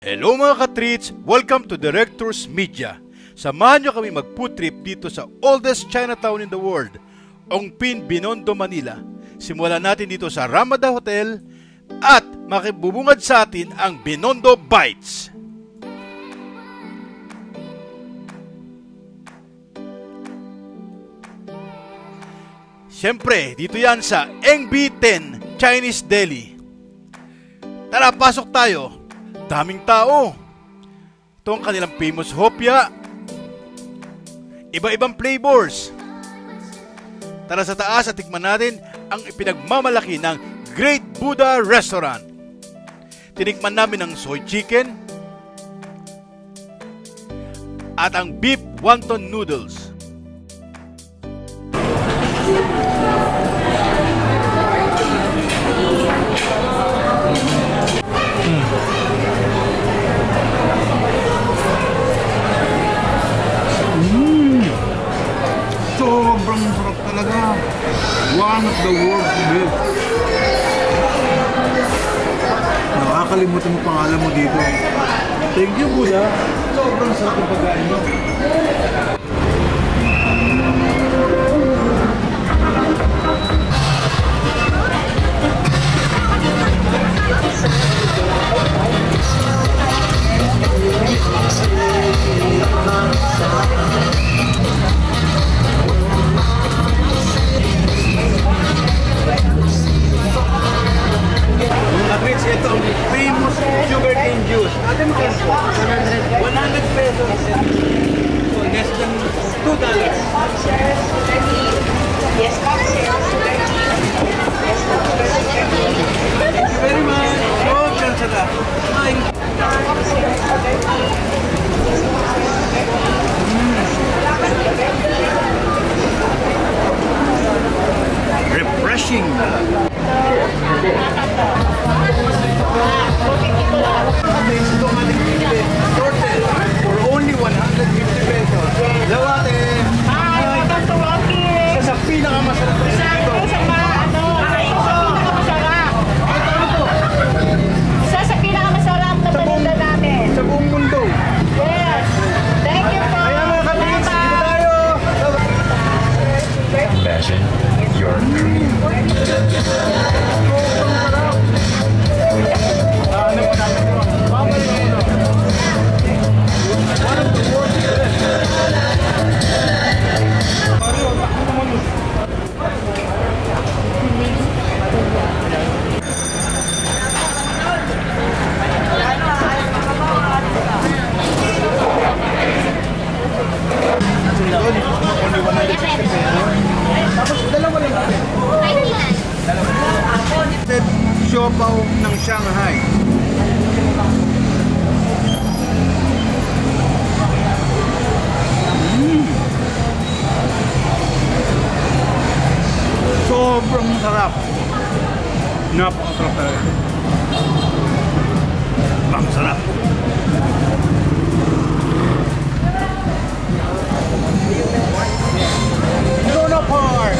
Hello mga ka-treats! Welcome to Directors Media. Samahan nyo kami mag-food trip dito sa oldest Chinatown in the world, Ongpin, Binondo, Manila. Simulan natin dito sa Ramada Hotel at makibubungad sa atin ang Binondo Bites. Siyempre, dito yan sa NB10 Chinese Deli. Tara, pasok tayo. Daming tao. Ito ang kanilang famous hopya. Iba-ibang flavors. Tara sa taas at tikman natin ang ipinagmamalaki ng Great Buddha Restaurant. Tinikman namin ang soy chicken at ang beef wonton noodles. Sobrang sarap talaga. One of the world's best. Nakakalimutan mo pangalan mo dito. Thank you, Buddha. Sobrang sarap yung pagkain mo. Ito ang famous sugar cane juice. Ate mo kasi 100 pesos. So less than $2. Yes, ma'am. Thank you very much. Sobrang sarap. Refreshing. For only 150 pesos. Hello, ate. Hi, welcome to Walking. Isa sa pinakamasarap na Isa dito. sa pinakamasarap na paninda namin. Sa buong mundo. Yes. Thank you po. Kaya mga kapatid, dito tayo. Imagine your dream. Tapos dalawa lang natin. Siopaw ng Shanghai. Sobrang sarap. Napakasarap talaga. Ang sarap. Luna Park.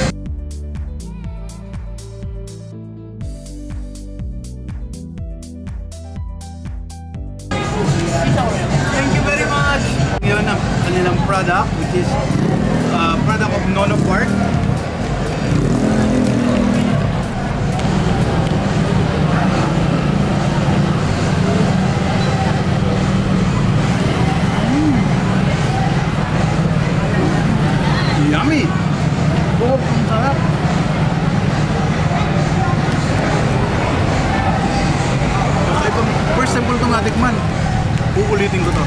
Thank you very much. Ngayon ang kanilang product, which is product of Nono Park. Yummy! Oh, ang sarap! Ito, first time ko ito natikman. Uulitin ko to.